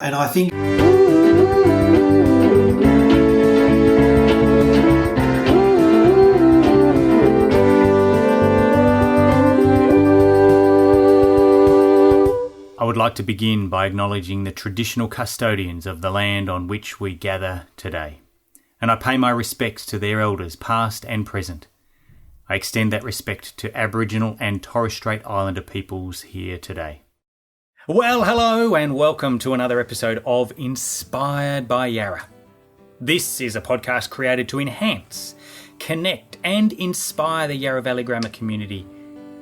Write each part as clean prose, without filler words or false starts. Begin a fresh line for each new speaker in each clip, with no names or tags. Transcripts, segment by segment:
And I think
I would like to begin by acknowledging the traditional custodians of the land on which we gather today, and I pay my respects to their elders past and present. I extend that respect to Aboriginal and Torres Strait Islander peoples here today. Well, hello and welcome to another episode of Inspired by Yarra. This is a podcast created to enhance, connect and inspire the Yarra Valley Grammar community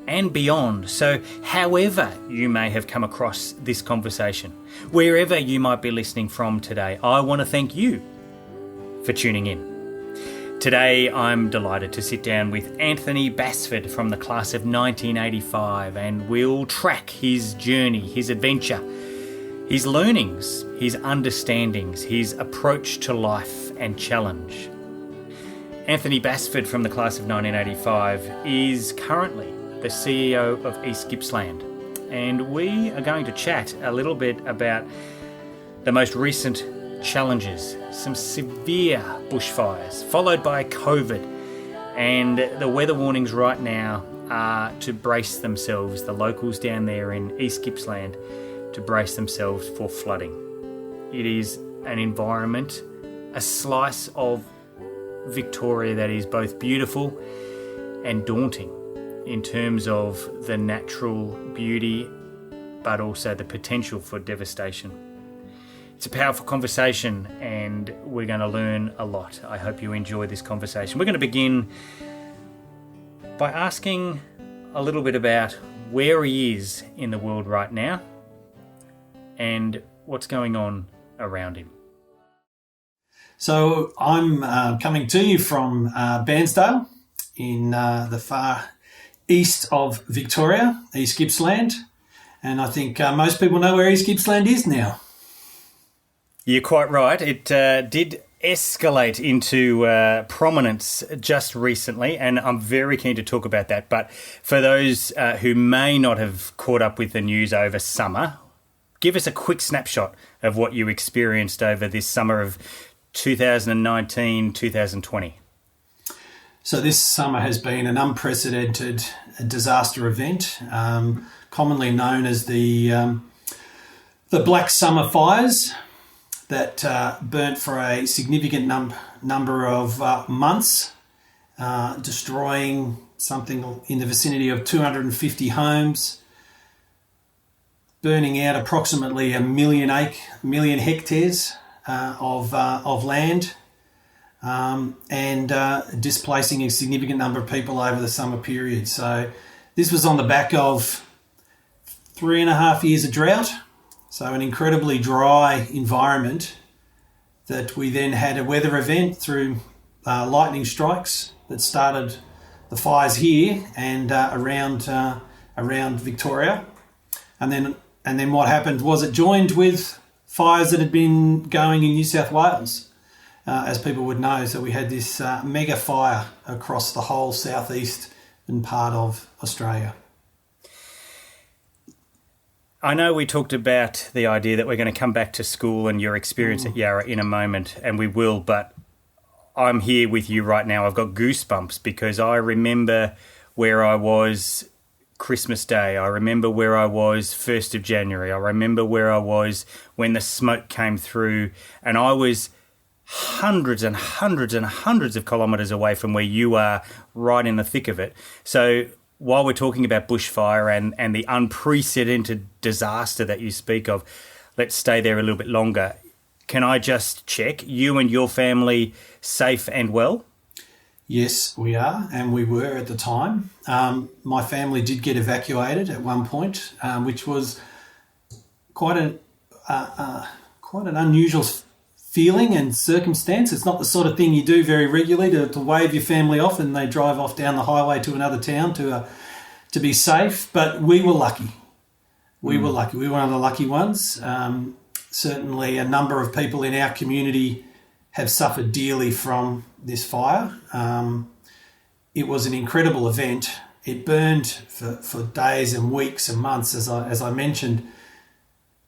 and beyond. So however you may have come across this conversation, wherever you might be listening from today, I want to thank you for tuning in. Today I'm delighted to sit down with Anthony Basford from the class of 1985, and we'll track his journey, his adventure, his learnings, his understandings, his approach to life and challenge. Anthony Basford from the class of 1985 is currently the CEO of East Gippsland, and we are going to chat a little bit about the most recent challenges, some severe bushfires followed by COVID, and the weather warnings right now are to brace themselves, the locals down there in East Gippsland, to brace themselves for flooding. It is an environment, a slice of Victoria that is both beautiful and daunting in terms of the natural beauty, but also the potential for devastation. It's a powerful conversation and we're going to learn a lot. I hope you enjoy this conversation. We're going to begin by asking a little bit about where he is in the world right now and what's going on around him.
So I'm coming to you from Bairnsdale in the far east of Victoria, East Gippsland, and I think most people know where East Gippsland is now.
You're quite right. It did escalate into prominence just recently, and I'm very keen to talk about that. But for those who may not have caught up with the news over summer, give us a quick snapshot of what you experienced over this summer of 2019-2020.
So this summer has been an unprecedented disaster event, commonly known as the Black Summer fires that burnt for a significant number of months, destroying something in the vicinity of 250 homes, burning out approximately a million hectares of land, and displacing a significant number of people over the summer period. So this was on the back of 3.5 years of drought, so an incredibly dry environment, that we then had a weather event through lightning strikes that started the fires here and around Victoria, and then what happened was it joined with fires that had been going in New South Wales. As people would know. So we had this mega fire across the whole southeastern part of Australia.
I know we talked about the idea that we're going to come back to school and your experience at Yarra in a moment, and we will, but I'm here with you right now. I've got goosebumps because I remember where I was Christmas Day. I remember where I was 1st of January. I remember where I was when the smoke came through, and I was hundreds and hundreds and hundreds of kilometres away from where you are, right in the thick of it. So while we're talking about bushfire and the unprecedented disaster that you speak of, let's stay there a little bit longer. Can I just check, you and your family safe and well?
Yes, we are, and we were at the time. My family did get evacuated at one point, which was quite an unusual feeling and circumstance. It's not the sort of thing you do very regularly to wave your family off and they drive off down the highway to another town to be safe. But we were lucky. We were lucky. We were one of the lucky ones. Certainly a number of people in our community have suffered dearly from this fire. It was an incredible event. It burned for days and weeks and months, as I mentioned.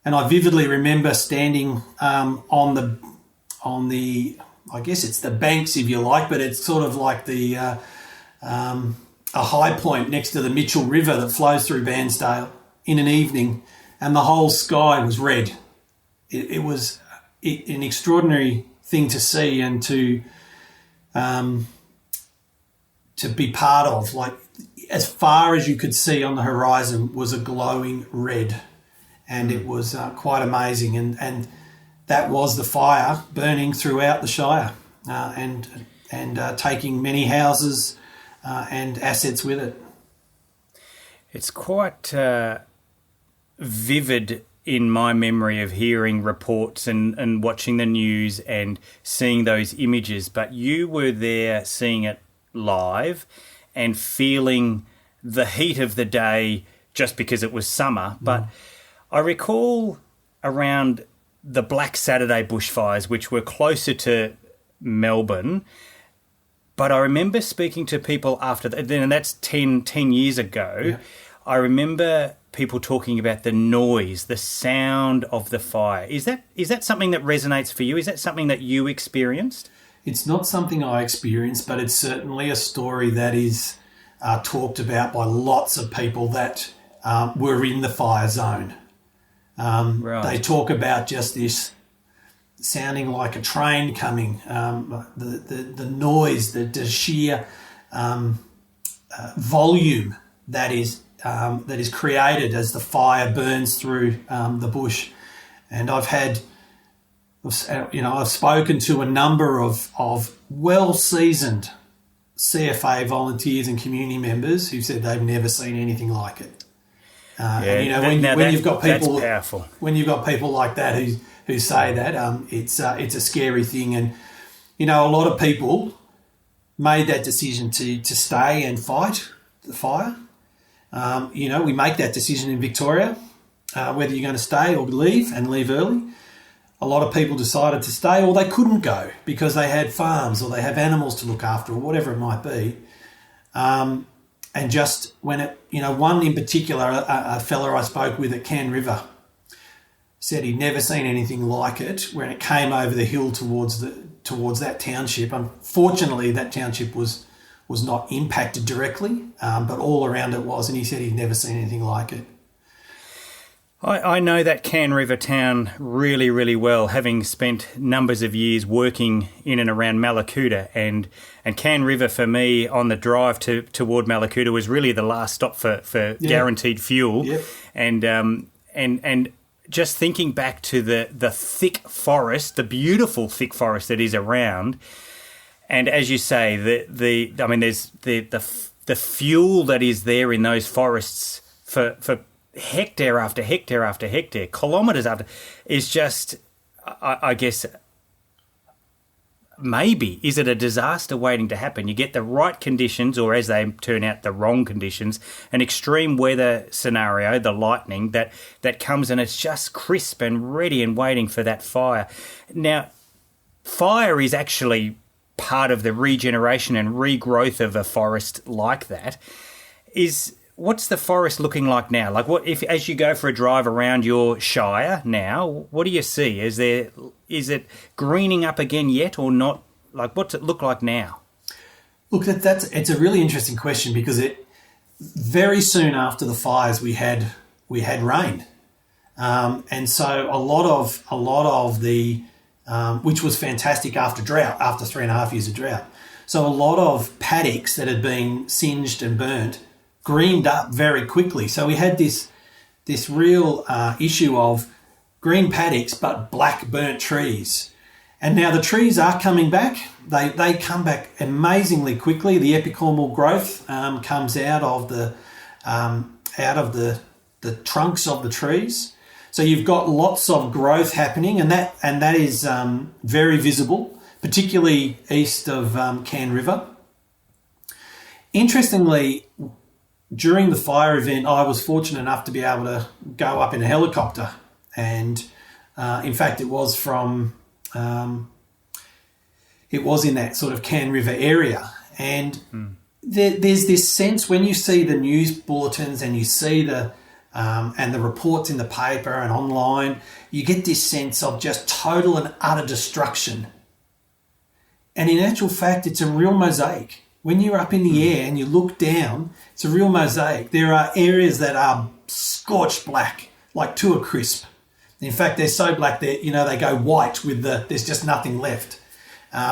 And I vividly remember standing on the I guess it's the banks, if you like, but it's sort of like a high point next to the Mitchell River that flows through Bairnsdale in an evening, and the whole sky was red. It was an extraordinary thing to see and to be part of. Like, as far as you could see on the horizon was a glowing red, and it was quite amazing. And that was the fire burning throughout the Shire and taking many houses and assets with it.
It's quite vivid in my memory of hearing reports and watching the news and seeing those images, but you were there seeing it live and feeling the heat of the day just because it was summer. But I recall around the Black Saturday bushfires, which were closer to Melbourne, but I remember speaking to people after that, and that's 10 years ago. Yeah. I remember people talking about the noise, the sound of the fire. Is that something that resonates for you? Is that something that you experienced?
It's not something I experienced, but it's certainly a story that is talked about by lots of people that were in the fire zone. Right. They talk about just this sounding like a train coming, the noise, the sheer volume that is created as the fire burns through the bush. And I've spoken to a number of well-seasoned CFA volunteers and community members who said they've never seen anything like it. When you've got people,
that's powerful.
When you've got people like that who say that, it's a scary thing. And a lot of people made that decision to stay and fight the fire. We make that decision in Victoria, whether you're going to stay or leave and leave early. A lot of people decided to stay, or they couldn't go because they had farms or they have animals to look after or whatever it might be. And just when one in particular, a fella I spoke with at Can River said he'd never seen anything like it when it came over the hill towards that township. Unfortunately, that township was not impacted directly, but all around it was, and he said he'd never seen anything like it.
I know that Can River town really, really well, having spent numbers of years working in and around Mallacoota, and Can River for me on the drive toward Mallacoota was really the last stop for guaranteed fuel. Yep. And just thinking back to the thick forest, the beautiful thick forest that is around, and as you say, there's the fuel that is there in those forests for hectare after hectare after hectare, kilometres after, is just, I guess, maybe, is it a disaster waiting to happen? You get the right conditions, or as they turn out, the wrong conditions, an extreme weather scenario, the lightning, that comes and it's just crisp and ready and waiting for that fire. Now, fire is actually part of the regeneration and regrowth of a forest like that. What's the forest looking like now? Like, what if, as you go for a drive around your shire now, what do you see? Is it greening up again yet or not? Like, what's it look like now?
Look, it's a really interesting question, because very soon after the fires we had rain, and so a lot of the which was fantastic after 3.5 years of drought. So a lot of paddocks that had been singed and burnt greened up very quickly. So we had this real issue of green paddocks but black burnt trees. And now the trees are coming back. They come back amazingly quickly. The epicormal growth comes out of the trunks of the trees. So you've got lots of growth happening, and that is very visible, particularly east of Can River. Interestingly, during the fire event, I was fortunate enough to be able to go up in a helicopter, and in fact, it was in that sort of Can River area, and there's this sense when you see the news bulletins and you see the and the reports in the paper and online, you get this sense of just total and utter destruction. And in actual fact, it's a real mosaic. When you're up in the air and you look down, it's a real mosaic. There are areas that are scorched black, like to a crisp. In fact, they're so black that, they go white there's just nothing left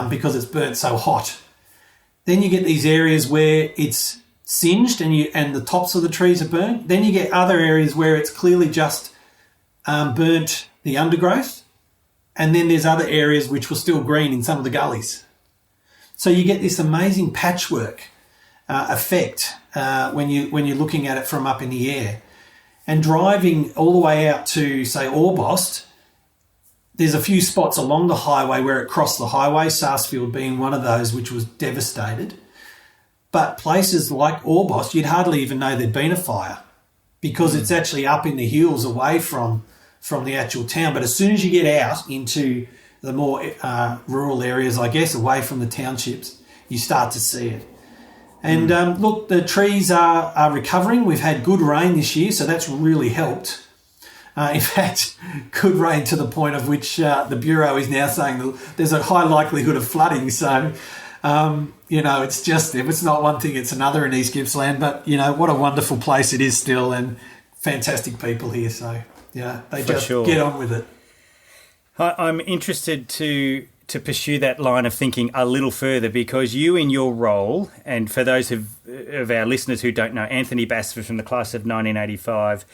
because it's burnt so hot. Then you get these areas where it's singed and the tops of the trees are burnt. Then you get other areas where it's clearly just burnt the undergrowth. And then there's other areas which were still green in some of the gullies. So you get this amazing patchwork effect when you're looking at it from up in the air. And driving all the way out to, say, Orbost, there's a few spots along the highway where it crossed the highway, Sarsfield being one of those which was devastated. But places like Orbost, you'd hardly even know there'd been a fire because it's actually up in the hills away from the actual town. But as soon as you get out into the more rural areas, I guess, away from the townships, you start to see it. And look, the trees are recovering. We've had good rain this year, so that's really helped. In fact, good rain to the point of which the Bureau is now saying that there's a high likelihood of flooding. So, it's just, if it's not one thing, it's another in East Gippsland. But, what a wonderful place it is still and fantastic people here. So, they just get on with it.
I'm interested to pursue that line of thinking a little further because you in your role, and for those of our listeners who don't know, Anthony Basford from the class of 1985,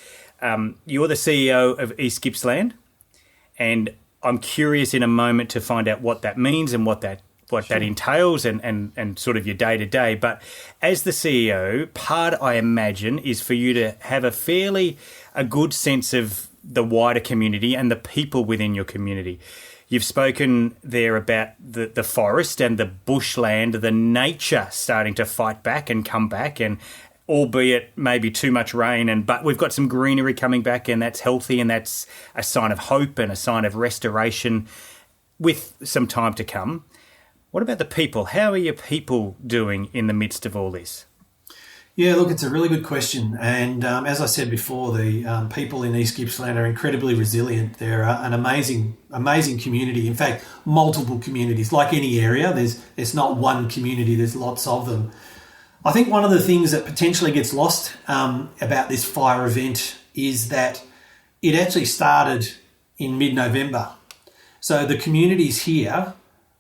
you're the CEO of East Gippsland, and I'm curious in a moment to find out what that means and what that entails and sort of your day-to-day. But as the CEO, part, I imagine, is for you to have a good sense of the wider community and the people within your community. You've spoken there about the forest and the bushland, the nature starting to fight back and come back, and albeit maybe too much rain, but we've got some greenery coming back, and that's healthy, and that's a sign of hope and a sign of restoration with some time to come. What about the people? How are your people doing in the midst of all this?
Yeah, look, it's a really good question. And as I said before, the people in East Gippsland are incredibly resilient. They're an amazing community. In fact, multiple communities. Like any area, there's not one community, there's lots of them. I think one of the things that potentially gets lost about this fire event is that it actually started in mid-November. So the communities here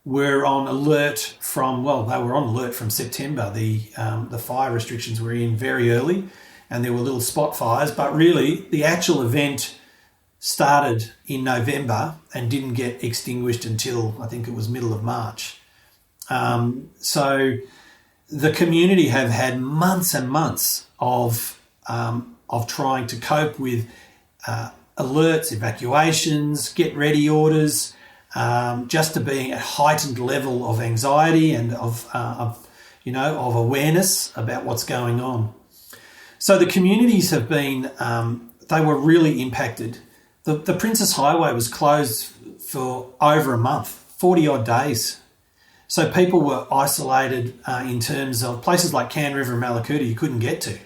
were on alert from September. The fire restrictions were in very early and there were little spot fires, but really the actual event started in November and didn't get extinguished until I think it was middle of March. So the community have had months and months of trying to cope with alerts, evacuations, get ready orders, just to being a heightened level of anxiety and of awareness about what's going on. So the communities have been, they were really impacted. The Princess Highway was closed for over a month, 40 odd days. So people were isolated in terms of places like Can River and Malakuta you couldn't get to.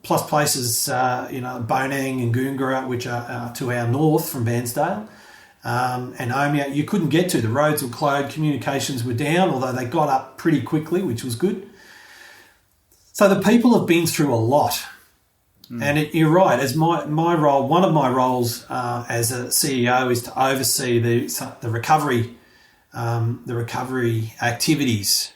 Plus places, Bonang and Goongerah, which are to our north from Bairnsdale. And Omea, you couldn't get to. The roads were closed, communications were down, although they got up pretty quickly, which was good. So the people have been through a lot. And you're right, as my role, one of my roles as a CEO is to oversee the recovery activities.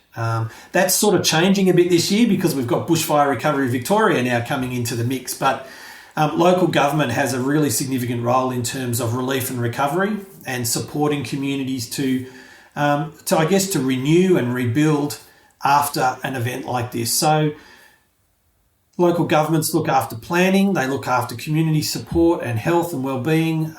That's sort of changing a bit this year because we've got Bushfire Recovery Victoria now coming into the mix, but local government has a really significant role in terms of relief and recovery and supporting communities to renew and rebuild after an event like this. So local governments look after planning, they look after community support and health and well-being.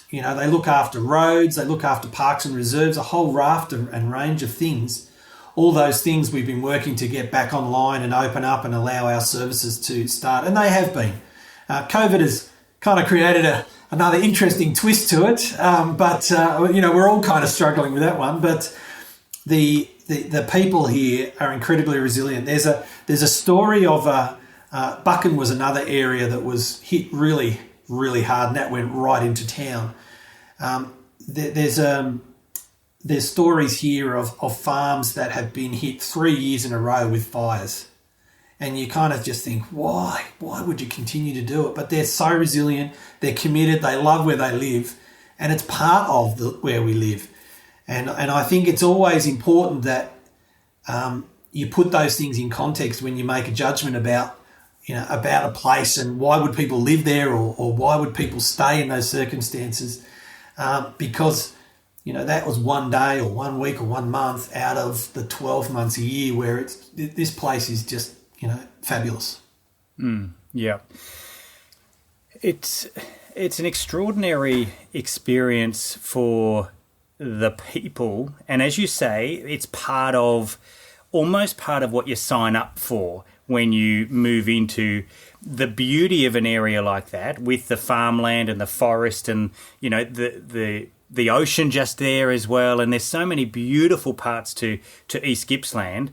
They look after roads, they look after parks and reserves, a whole raft and range of things. All those things we've been working to get back online and open up and allow our services to start, and they have been. COVID has kind of created another interesting twist to it, but we're all kind of struggling with that one. But the people here are incredibly resilient. There's a story of a Buchan was another area that was hit really, really hard, and that went right into town. There's stories here of farms that have been hit 3 years in a row with fires. And you kind of just think, why? Why would you continue to do it? But they're so resilient, they're committed, they love where they live, and it's part of where we live. And I think it's always important that you put those things in context when you make a judgment about a place and why would people live there or why would people stay in those circumstances, because that was one day or 1 week or 1 month out of the 12 months a year where this place is just fabulous.
Yeah. It's an extraordinary experience for the people. And as you say, it's almost part of what you sign up for when you move into the beauty of an area like that, with the farmland and the forest and, the ocean just there as well. And there's so many beautiful parts to East Gippsland.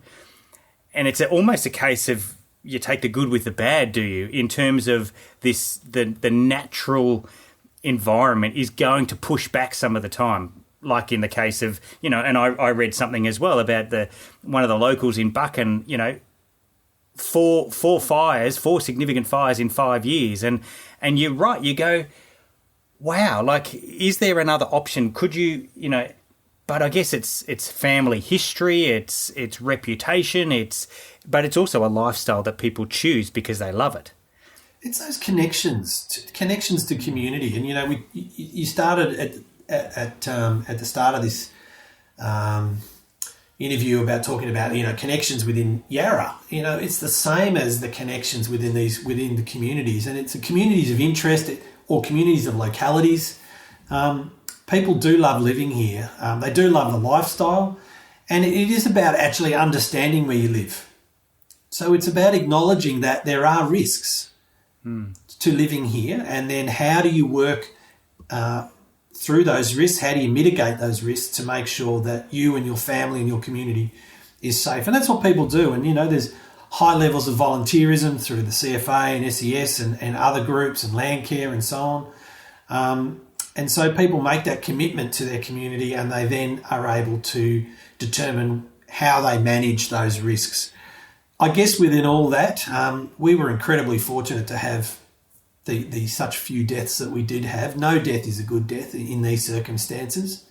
And it's almost a case of you take the good with the bad, do you? In terms of the natural environment is going to push back some of the time. Like in the case of, and I read something as well about one of the locals in Buchan, four significant fires in 5 years. And you're right, you go, wow, like, is there another option? Could you, but I guess it's family history, it's reputation, but it's also a lifestyle that people choose because they love it.
It's those connections to community. And, you started at the start of this interview about talking about connections within Yarra. It's the same as the connections within the communities, and it's the communities of interest or communities of localities. People do love living here. They do love the lifestyle, and it is about actually understanding where you live. So it's about acknowledging that there are risks to living here, and then how do you work through those risks? How do you mitigate those risks to make sure that you and your family and your community is safe? And that's what people do. And, there's high levels of volunteerism through the CFA and SES and other groups and Landcare and so on. And so people make that commitment to their community, and they then are able to determine how they manage those risks. I guess within all that, we were incredibly fortunate to have the such few deaths that we did have. No death is a good death in these circumstances.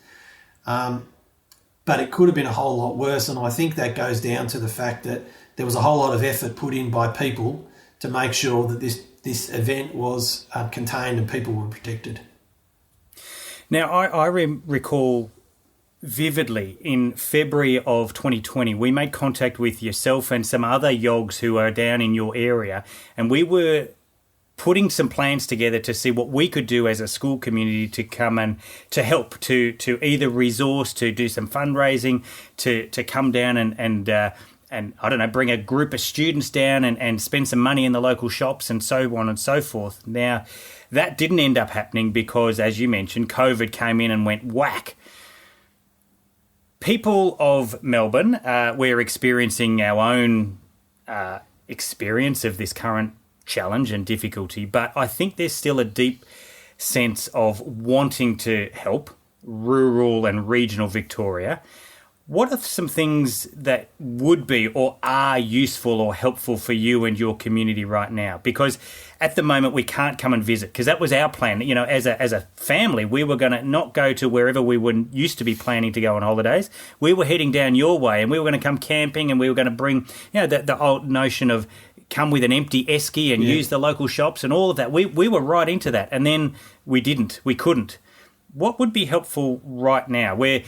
But it could have been a whole lot worse, and I think that goes down to the fact that there was a whole lot of effort put in by people to make sure that this event was contained and people were protected.
Now, I recall vividly in February of 2020, we made contact with yourself and some other YOGs who are down in your area, and we were putting some plans together to see what we could do as a school community to come and to help, to either resource, to do some fundraising, to come down and I don't know, bring a group of students down and spend some money in the local shops and so on and so forth. Now, that didn't end up happening because, as you mentioned, COVID came in and went whack. People of Melbourne, we're experiencing our own experience of this current challenge and difficulty, but I think there's still a deep sense of wanting to help rural and regional Victoria. What are some things that would be or are useful or helpful for you and your community right now? Because at the moment we can't come and visit, because that was our plan. As a family, we were going to not go to wherever we used to be planning to go on holidays. We were heading down your way, and we were going to come camping, and we were going to bring the old notion of come with an empty esky and use the local shops and all of that. We were right into that, and then we couldn't. What would be helpful right now? Where,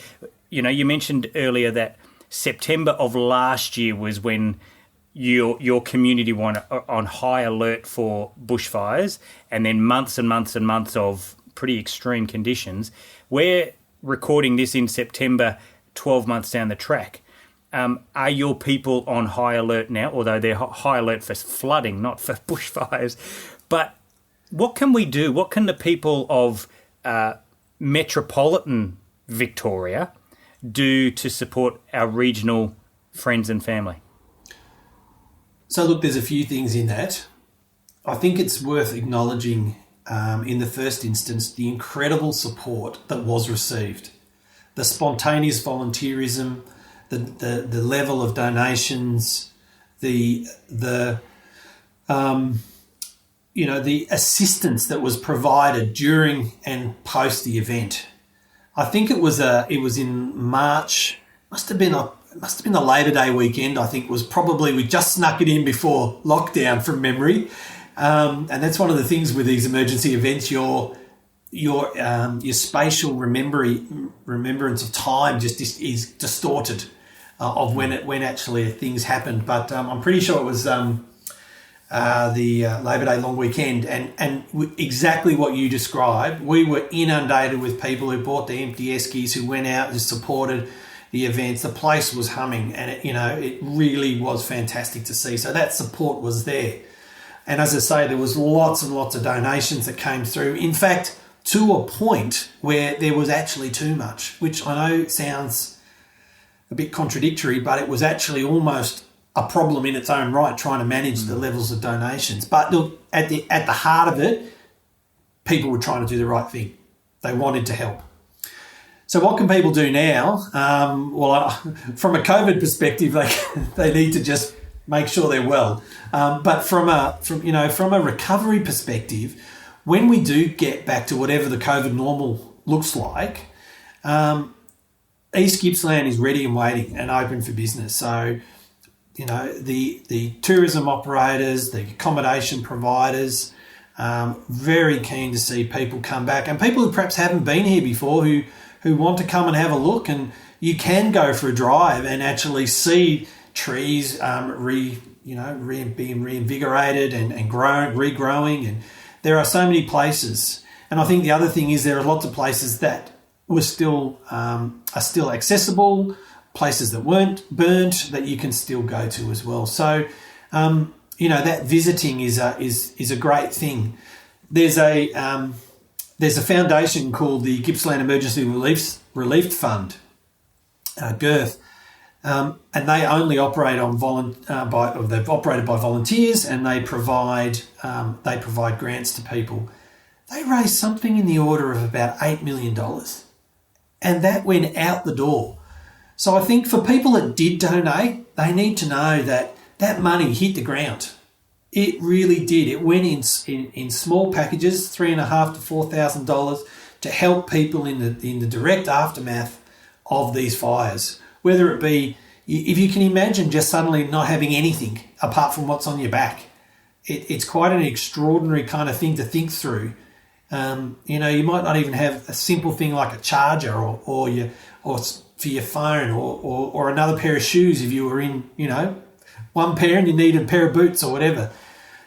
you mentioned earlier that September of last year was when your community were on high alert for bushfires, and then months and months and months of pretty extreme conditions. We're recording this in September, 12 months down the track. Are your people on high alert now, although they're high alert for flooding, not for bushfires? But what can we do? What can the people of metropolitan Victoria do to support our regional friends and family?
So look, there's a few things in that. I think it's worth acknowledging in the first instance the incredible support that was received, the spontaneous volunteerism, the level of donations, the assistance that was provided during and post the event. I think it was in March. Must have been the Labor Day weekend. I think we just snuck it in before lockdown from memory. And that's one of the things with these emergency events. Your spatial remembrance of time just is distorted of when actually things happened. But I'm pretty sure it was the Labor Day long weekend, and exactly what you described. We were inundated with people who bought the empty eskies, who went out and supported the events. The place was humming, and it really was fantastic to see. So that support was there. And as I say, there was lots and lots of donations that came through. In fact, to a point where there was actually too much, which I know sounds a bit contradictory, but it was actually almost a problem in its own right, trying to manage the levels of donations. But look, at the heart of it, people were trying to do the right thing. They wanted to help. So what can people do now? From a COVID perspective, they need to just make sure they're well. But from a recovery perspective, when we do get back to whatever the COVID normal looks like, East Gippsland is ready and waiting and open for business. So, the tourism operators, the accommodation providers, very keen to see people come back, and people who perhaps haven't been here before who want to come and have a look. And you can go for a drive and actually see trees being reinvigorated and regrowing, and there are so many places. And I think the other thing is there are lots of places that are still accessible, places that weren't burnt that you can still go to as well. So that visiting is a great thing. There's a foundation called the Gippsland Emergency Relief Fund, GIRF. And they only operate they've operated by volunteers, and they provide grants to people. They raised something in the order of about $8 million, and that went out the door. So I think for people that did donate, they need to know that money hit the ground. It really did. It went in small packages, $3,500 to $4,000, to help people in the direct aftermath of these fires. Whether it be, if you can imagine just suddenly not having anything apart from what's on your back, it's quite an extraordinary kind of thing to think through. You might not even have a simple thing like a charger or for your phone or another pair of shoes if you were in, one pair and you need a pair of boots or whatever.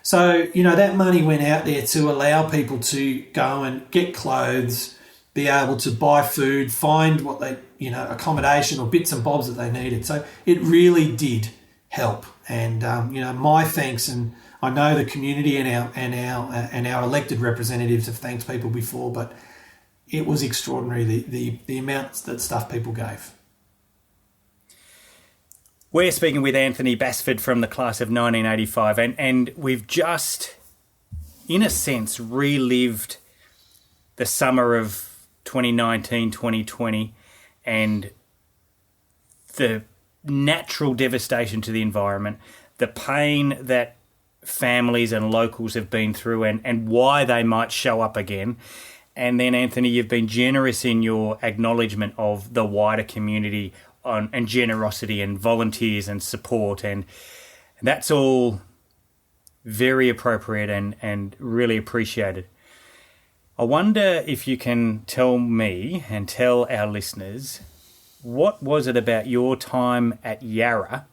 So, that money went out there to allow people to go and get clothes, be able to buy food, find what they, accommodation or bits and bobs that they needed. So it really did help. And, my thanks, and I know the community and our elected representatives have thanked people before, but it was extraordinary, the amounts that stuff people gave.
We're speaking with Anthony Basford from the class of 1985, and we've just, in a sense, relived the summer of 2019, 2020, and the natural devastation to the environment, the pain that families and locals have been through, and why they might show up again. And then, Anthony, you've been generous in your acknowledgement of the wider community and generosity and volunteers and support, and that's all very appropriate and really appreciated. I wonder if you can tell me and tell our listeners, what was it about your time at Yarra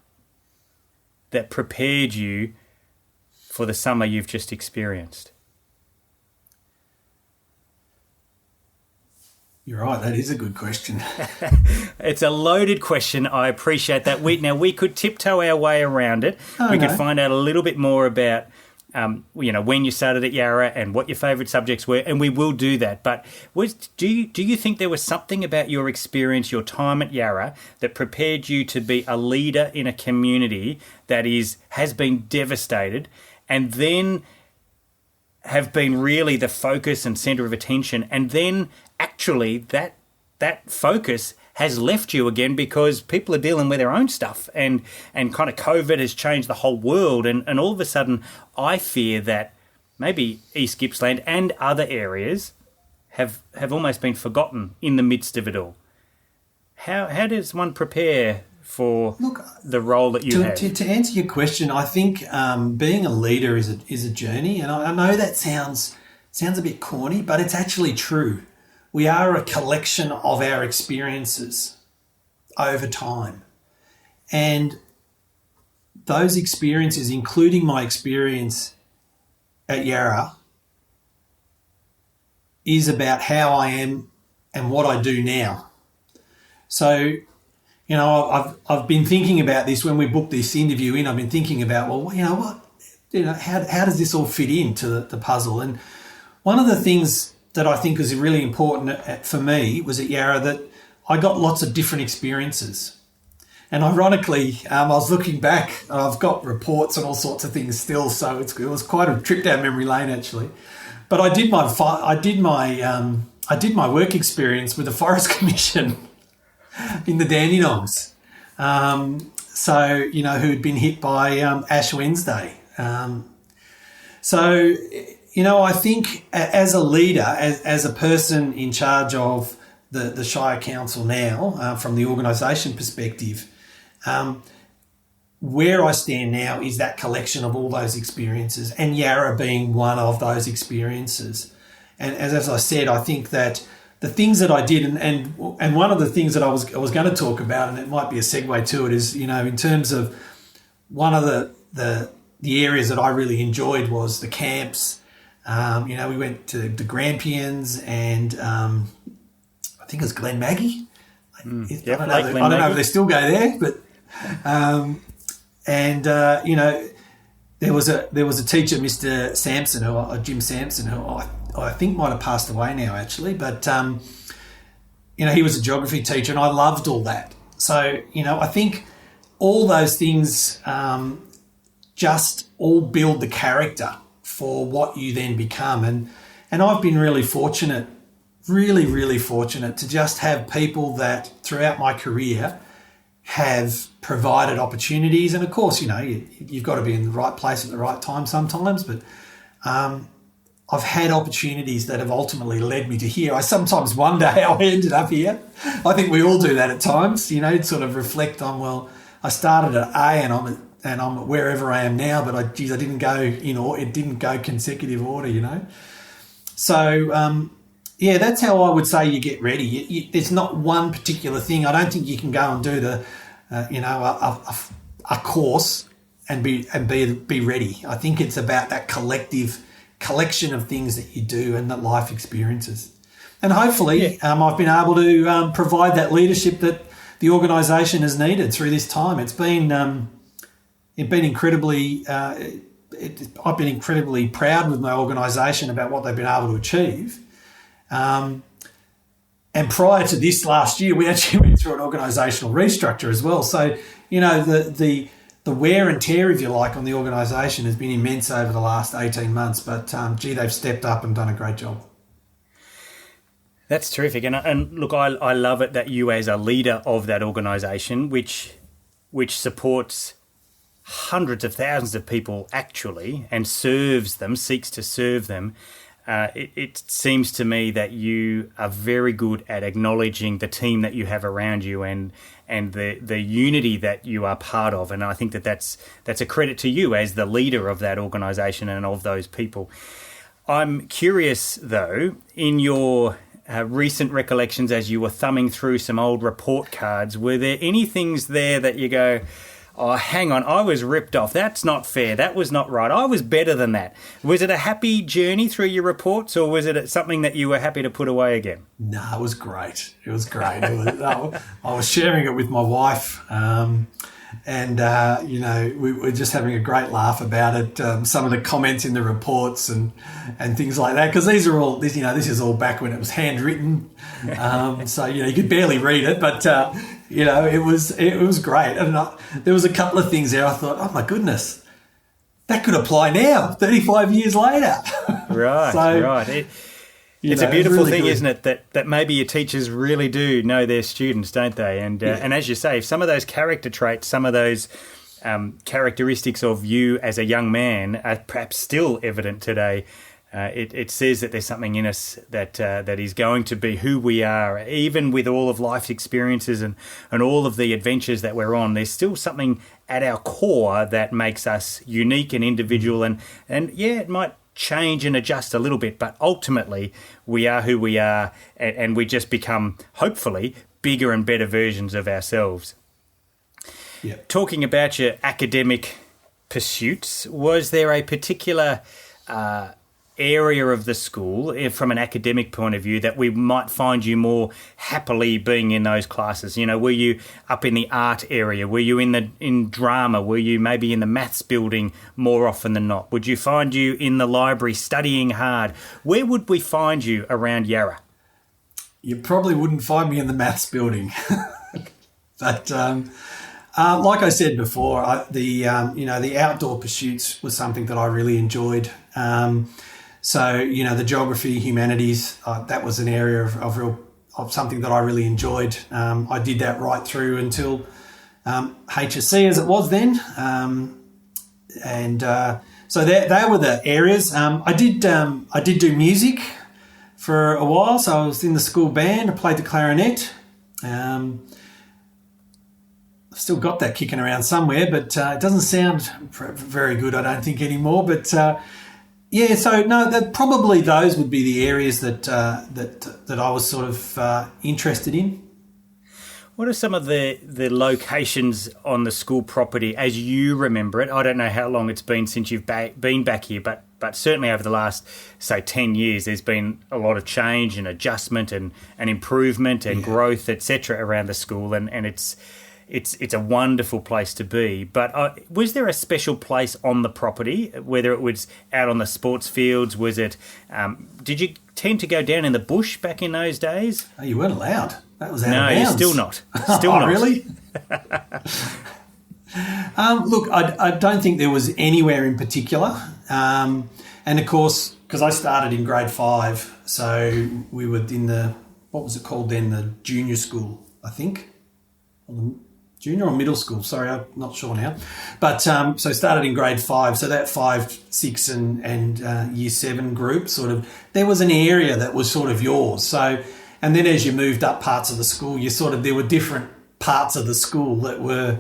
that prepared you for the summer you've just experienced?
You're right, that is a good question.
It's a loaded question. I appreciate that. We could tiptoe our way around it. Could find out a little bit more about when you started at Yarra and what your favourite subjects were, and we will do that. But do you think there was something about your experience, your time at Yarra, that prepared you to be a leader in a community that has been devastated, and then have been really the focus and centre of attention, and then actually that focus has left you again because people are dealing with their own stuff, and kind of COVID has changed the whole world, and all of a sudden I fear that maybe East Gippsland and other areas have almost been forgotten in the midst of it all. How does one prepare for the role that you have?
To answer your question, I think being a leader is a journey, and I know that sounds a bit corny, but it's actually true. We are a collection of our experiences over time, and those experiences, including my experience at Yarra, is about how I am and what I do now. So, I've been thinking about this when we booked this interview in. I've been thinking about, how does this all fit into the puzzle? And one of the things that I think is really important for me was at Yarra that I got lots of different experiences. And ironically, I was looking back, I've got reports and all sorts of things still, so it was quite a trip down memory lane actually. But I did my work experience with the Forest Commission in the Dandenongs. Who'd been hit by Ash Wednesday. I think as a leader, as a person in charge of the Shire Council now, from the organisation perspective, where I stand now is that collection of all those experiences, and Yarra being one of those experiences. And as I said, I think that the things that I did, and one of the things that I was going to talk about, and it might be a segue to it, is in terms of one of the areas that I really enjoyed was the camps. We went to the Grampians and I think it was Glen Maggie. I don't know if they still go there, but there was a teacher, Mr. Sampson, Jim Sampson, who I think might have passed away now actually, but he was a geography teacher, and I loved all that. So I think all those things just all build the character for what you then become, and I've been really fortunate to just have people that throughout my career have provided opportunities. And of course, you've got to be in the right place at the right time sometimes, but I've had opportunities that have ultimately led me to here. I sometimes wonder how I ended up here. I think we all do that at times, sort of reflect on, well, I started at A and I'm wherever I am now, but I didn't go it didn't go consecutive order, So, that's how I would say you get ready. There's not one particular thing. I don't think you can go and do a course and be ready. I think it's about that collection of things that you do and that life experiences. And hopefully, I've been able to provide that leadership that the organisation has needed through this time. It's been incredibly. I've been incredibly proud with my organisation about what they've been able to achieve. And prior to this last year, we actually went through an organisational restructure as well. So, the wear and tear, if you like, on the organisation has been immense over the last 18 months. But, they've stepped up and done a great job.
That's terrific. And look, I love it that you as a leader of that organisation, which supports hundreds of thousands of people actually and seeks to serve them. It seems to me that you are very good at acknowledging the team that you have around you and the unity that you are part of. And I think that's a credit to you as the leader of that organisation and of those people. I'm curious, though, in your recent recollections as you were thumbing through some old report cards, were there any things there that you go, oh, hang on, I was ripped off. That's not fair. That was not right. I was better than that. Was it a happy journey through your reports, or was it something that you were happy to put away again?
No, it was great. It was great. I was sharing it with my wife, we were just having a great laugh about it. Some of the comments in the reports and things like that, because this is all back when it was handwritten. So you could barely read it, but it was great. And there was a couple of things there I thought, oh my goodness, that could apply now, 35 years later.
Right,
So,
right. It's a beautiful
really
thing,
good.
isn't it, that maybe your teachers really do know their students, don't they? And as you say, if some of those character traits, some of those characteristics of you as a young man are perhaps still evident today, it says that there's something in us that is going to be who we are, even with all of life's experiences and all of the adventures that we're on. There's still something at our core that makes us unique and individual, and it might change and adjust a little bit, but ultimately we are who we are, and we just become, hopefully, bigger and better versions of ourselves.
Yeah.
Talking about your academic pursuits, was there a particular area of the school, from an academic point of view, that we might find you more happily being in those classes? You know, were you up in the art area? Were you in drama? Were you maybe in the maths building more often than not? Would you find you in the library studying hard? Where would we find you around Yarra?
You probably wouldn't find me in the maths building. But like I said before, the outdoor pursuits was something that I really enjoyed. So, the geography, humanities, that was an area of something that I really enjoyed. I did that right through until HSC, as it was then. So they were the areas. I did do music for a while. So I was in the school band. I played the clarinet. I've still got that kicking around somewhere, but it doesn't sound very good, I don't think, anymore. But so no, probably those would be the areas that I was sort of interested in.
What are some of the locations on the school property as you remember it? I don't know how long it's been since you've been back here, but certainly over the last, say, 10 years, there's been a lot of change and adjustment and improvement and growth, etc., around the school, and it's a wonderful place to be. But was there a special place on the property, whether it was out on the sports fields? Was it? Did you tend to go down in the bush back in those days?
Oh, you weren't allowed. That was out
of bounds. No, you're still not. Still not.
Really? Look, I don't think there was anywhere in particular. And of course, because I started in grade 5, so we were in the, what was it called then? The junior school, I think. Junior or middle school, sorry, I'm not sure now. But so started in grade 5, so that 5, 6 and year 7 group there was an area that was sort of yours. So, and then as you moved up parts of the school, there were different parts of the school that were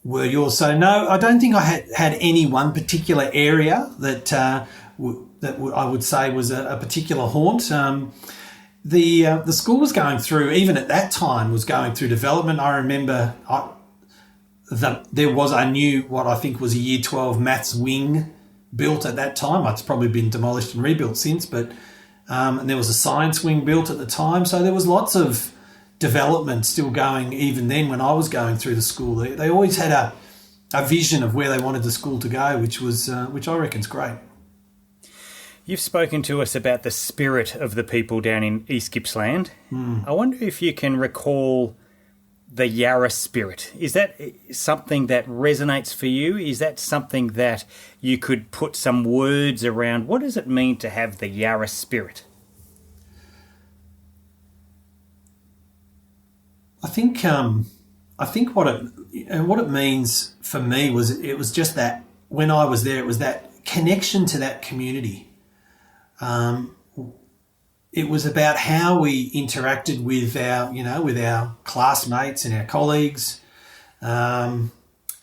yours. So no, I don't think I had any one particular area that I would say was a particular haunt. The school was going through, even at that time, was going through development. I remember there was a new, what I think was a year 12 maths wing built at that time. It's probably been demolished and rebuilt since, but and there was a science wing built at the time. So there was lots of development still going even then when I was going through the school. They always had a vision of where they wanted the school to go, which I reckon is great.
You've spoken to us about the spirit of the people down in East Gippsland. I wonder if you can recall the Yarra spirit. Is that something that resonates for you? Is that something that you could put some words around? What does it mean to have the Yarra spirit?
I think what it means for me was it was just that when I was there, it was that connection to that community. It was about how we interacted with our classmates and our colleagues, and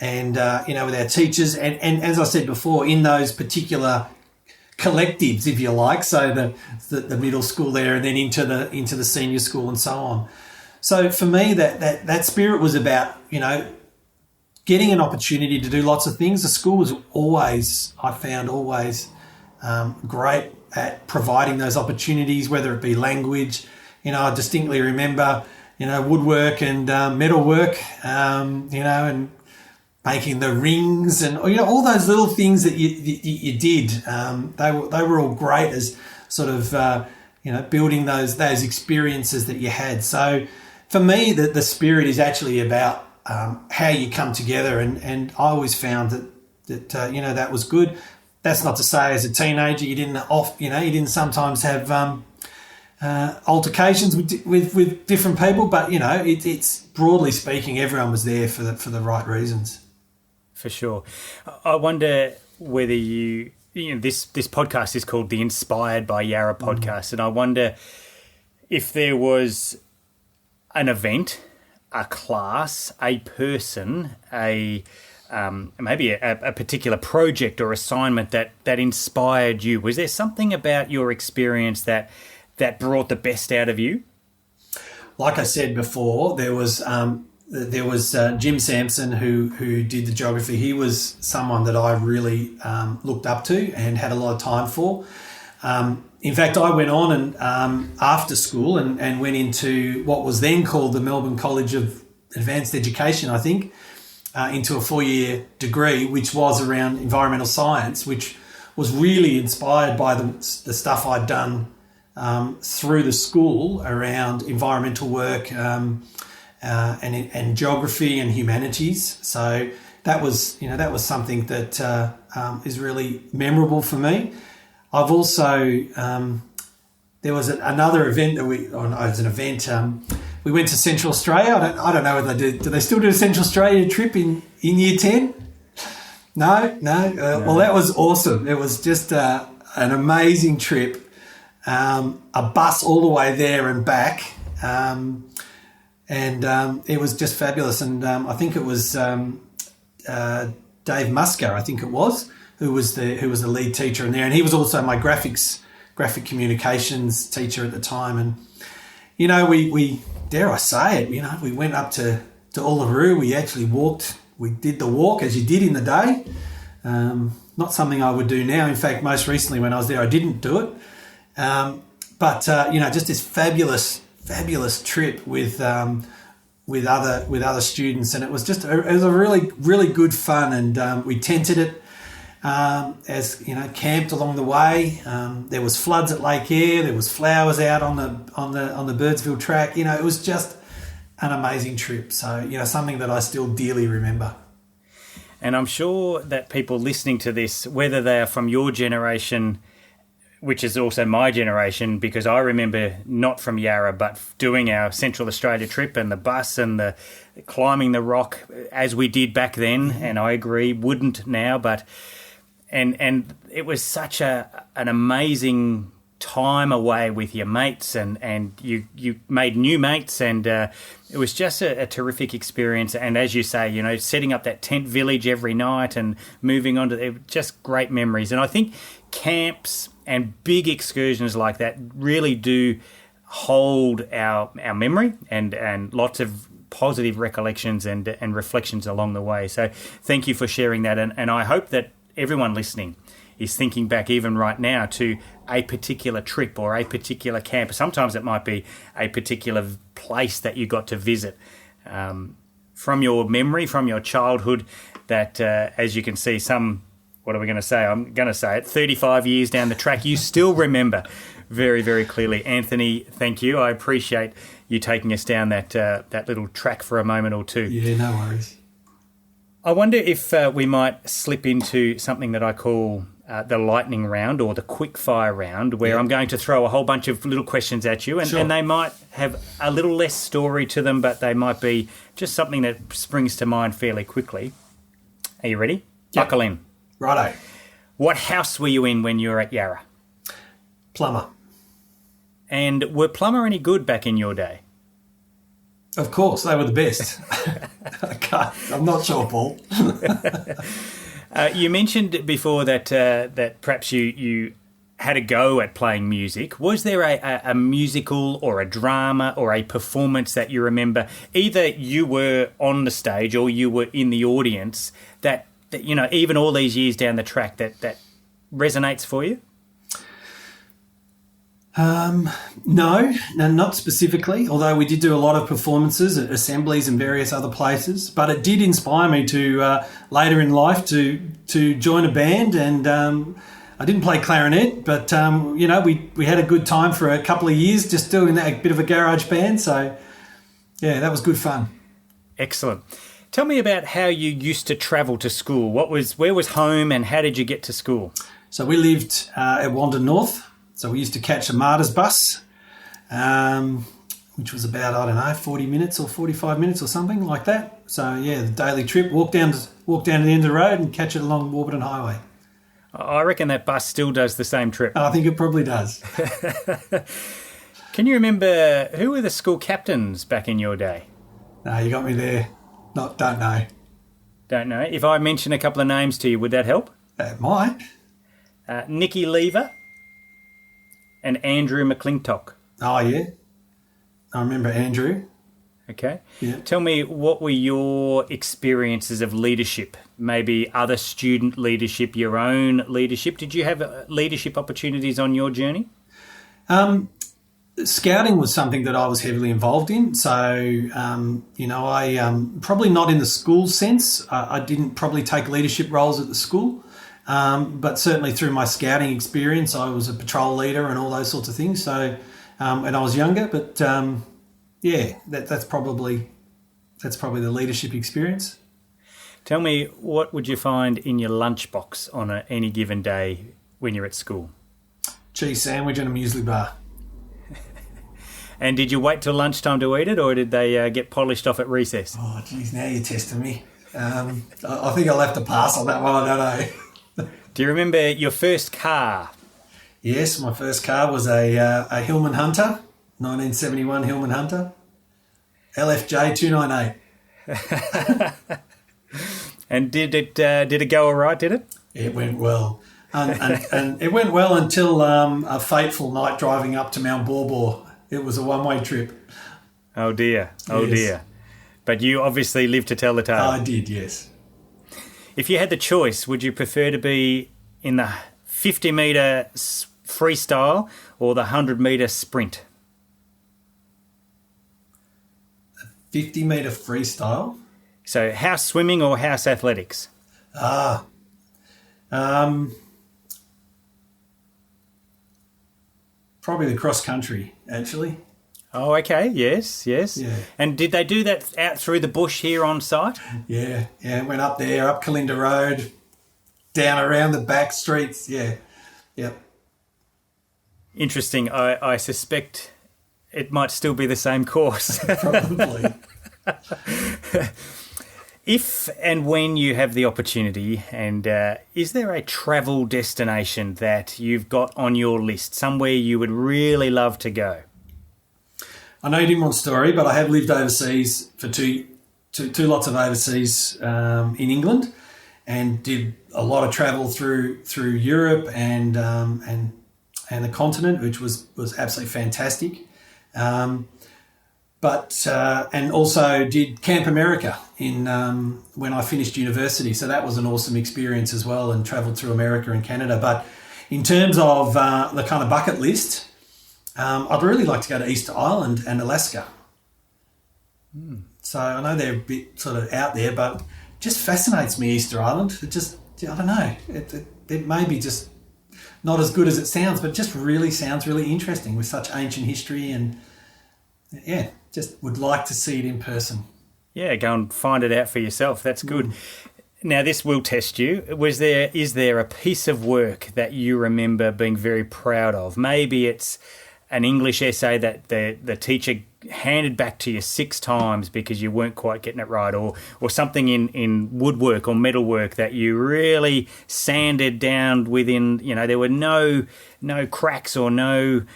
with our teachers, and as I said before, in those particular collectives, if you like, so the middle school there, and then into the senior school and so on. So for me, that spirit was about getting an opportunity to do lots of things. The school was always great at providing those opportunities, whether it be language. I distinctly remember, woodwork and metalwork, and making the rings and, all those little things that you did. They were all great as sort of, building those experiences that you had. So for me, the spirit is actually about how you come together. And I always found that that was good. That's not to say as a teenager you didn't sometimes have altercations with different people, but it's broadly speaking, everyone was there for the right reasons.
For sure. I wonder whether this podcast is called the Inspired by Yarra podcast, and I wonder if there was an event, a class, a person, maybe a particular project or assignment that inspired you. Was there something about your experience that brought the best out of you?
Like I said before, there was Jim Sampson who did the geography. He was someone that I really looked up to and had a lot of time for. In fact, I went on and after school and went into what was then called the Melbourne College of Advanced Education, I think, into a 4-year degree, which was around environmental science, which was really inspired by the stuff I'd done through the school around environmental work and geography and humanities. So that was something that is really memorable for me. I've also there was another event that it was an event. We went to Central Australia. I don't know whether they do. Do they still do a Central Australia trip in year 10? No. Well, that was awesome. It was just an amazing trip. A bus all the way there and back, and it was just fabulous. And I think it was Dave Musker, I think it was, who was the lead teacher in there, and he was also my graphic communications teacher at the time. And we dare I say it, we went up to Uluru. We actually walked. We did the walk as you did in the day. Not something I would do now. In fact, most recently when I was there, I didn't do it. But just this fabulous trip with other students, and it was a really, really good fun. And we tented it, camped along the way. There was floods at Lake Eyre. There was flowers out on the Birdsville track. It was just an amazing trip. So something that I still dearly remember.
And I'm sure that people listening to this, whether they are from your generation, which is also my generation, because I remember not from Yarra, but doing our Central Australia trip and the bus and the climbing the rock as we did back then. And I agree, wouldn't now, but and it was such an amazing time away with your mates, and you made new mates, and it was just a terrific experience. And as you say, setting up that tent village every night and moving on to just great memories. And I think camps and big excursions like that really do hold our memory and lots of positive recollections and reflections along the way. So thank you for sharing that. And I hope that everyone listening is thinking back even right now to a particular trip or a particular camp. Sometimes it might be a particular place that you got to visit from your memory, from your childhood, that as you can see, what are we going to say? I'm going to say it. 35 years down the track, you still remember very, very clearly. Anthony, thank you. I appreciate you taking us down that little track for a moment or two.
Yeah, no worries.
I wonder if we might slip into something that I call the lightning round or the quick fire round, where I'm going to throw a whole bunch of little questions at you, and,
Sure.
and they might have a little less story to them, but they might be just something that springs to mind fairly quickly. Are you ready?
Yep.
Buckle in.
Righto.
What house were you in when you were at Yarra?
Plumber.
And were plumber any good back in your day?
Of course, they were the best. I'm not sure, Paul.
You mentioned before that perhaps you had a go at playing music. Was there a musical or a drama or a performance that you remember, either you were on the stage or you were in the audience, that even all these years down the track that resonates for you?
No, not specifically, although we did do a lot of performances at assemblies and various other places. But it did inspire me to, later in life, to join a band. And I didn't play clarinet, but, we had a good time for a couple of years just doing that, a bit of a garage band. So, yeah, that was good fun.
Excellent. Tell me about how you used to travel to school. Where was home and how did you get to school?
So we lived at Wandon North. So we used to catch a Martyrs bus, which was about, 40 minutes or 45 minutes or something like that. So, yeah, the daily trip, walk down to the end of the road and catch it along Warburton Highway.
I reckon that bus still does the same trip.
I think it probably does.
Can you remember who were the school captains back in your day?
No, you got me there. Don't know.
Don't know. If I mention a couple of names to you, would that help?
It might.
Nicky Lever and Andrew McClintock.
Oh, yeah. I remember Andrew.
Okay.
Yeah.
Tell me, what were your experiences of leadership? Maybe other student leadership, your own leadership. Did you have leadership opportunities on your journey?
Scouting was something that I was heavily involved in. So, I probably not in the school sense. I didn't probably take leadership roles at the school. But certainly through my scouting experience, I was a patrol leader and all those sorts of things. So, and I was younger, but that's probably the leadership experience.
Tell me, what would you find in your lunchbox on any given day when you're at school?
Cheese sandwich and a muesli bar.
And did you wait till lunchtime to eat it, or did they get polished off at recess?
Oh, geez, now you're testing me. I think I'll have to pass on that one. I don't know.
Do you remember your first car?
Yes, my first car was a Hillman Hunter, 1971 Hillman Hunter, LFJ 298.
And did it go all right, did it?
It went well. And it went well until a fateful night driving up to Mount Borbor. It was a one-way trip.
Oh, dear. Oh,
yes.
dear. But you obviously lived to tell the tale.
I did, yes.
If you had the choice, would you prefer to be in the 50-metre freestyle or the 100-metre sprint?
50-metre freestyle?
So house swimming or house athletics?
Probably the cross country, actually.
Oh, okay. Yes.
Yeah.
And did they do that out through the bush here on site?
Yeah. Went up there, up Kalinda Road, down around the back streets. Yeah. Yep.
Interesting. I suspect it might still be the same course.
Probably.
If and when you have the opportunity, and is there a travel destination that you've got on your list, somewhere you would really love to go?
I know you didn't want story, but I have lived overseas for two lots of overseas in England, and did a lot of travel through Europe and the continent, which was absolutely fantastic. And also did Camp America in when I finished university. So that was an awesome experience as well, and travelled through America and Canada. But in terms of the kind of bucket list, I'd really like to go to Easter Island and Alaska. So I know they're a bit sort of out there, but just fascinates me, Easter Island. It just, I don't know, it may be just not as good as it sounds, but just really sounds really interesting with such ancient history, and yeah, just would like to see it in person.
Yeah, go and find it out for yourself. That's good. Now, this will test you. Is there a piece of work that you remember being very proud of? Maybe it's an English essay that the teacher handed back to you 6 times because you weren't quite getting it right, or something in woodwork or metalwork that you really sanded down within, there were no cracks or no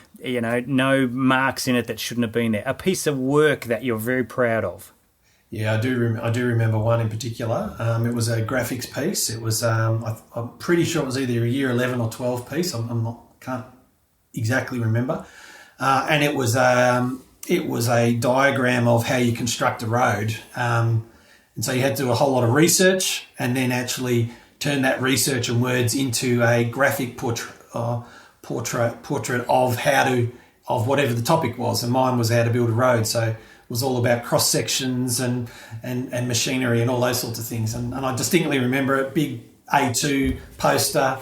marks in it that shouldn't have been there. A piece of work that you're very proud of.
Yeah, I do remember one in particular. It was a graphics piece. It was I'm pretty sure it was either a year 11 or 12 piece. Can't exactly remember. And it was a diagram of how you construct a road. And so you had to do a whole lot of research, and then actually turn that research and words into a graphic portrait of whatever the topic was. And mine was how to build a road. So was all about cross sections and machinery and all those sorts of things. And I distinctly remember a big A2 poster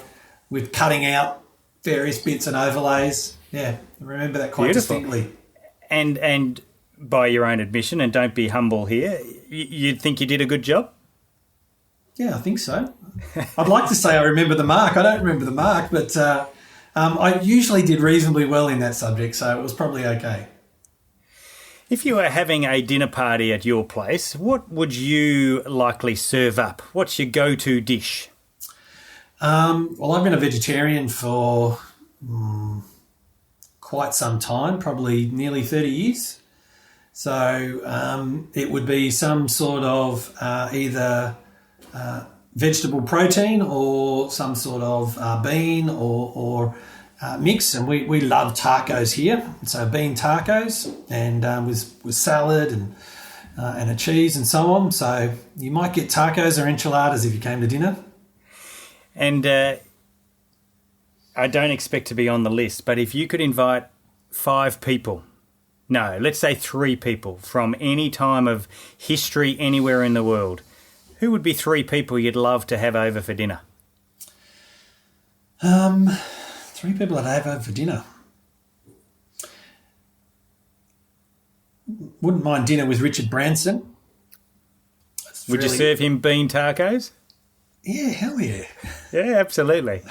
with cutting out various bits and overlays. Yeah, I remember that quite
Beautiful.
distinctly.
And by your own admission, and don't be humble here, you'd think you did a good job?
Yeah, I think so. I'd like to say I remember the mark. I don't remember the mark, but I usually did reasonably well in that subject, so it was probably okay.
If you were having a dinner party at your place, what would you likely serve up? What's your go-to dish?
Well, I've been a vegetarian for quite some time, probably nearly 30 years. So it would be some sort of either vegetable protein or some sort of bean or mix. And we love tacos here. So bean tacos and with salad and a cheese and so on. So you might get tacos or enchiladas if you came to dinner.
And I don't expect to be on the list, but if you could invite 5 people, no, let's say 3 people from any time of history anywhere in the world, who would be 3 people you'd love to have over for dinner?
3 people I'd have over for dinner. Wouldn't mind dinner with Richard Branson.
Would you serve him bean tacos?
Yeah, hell yeah.
Yeah, absolutely.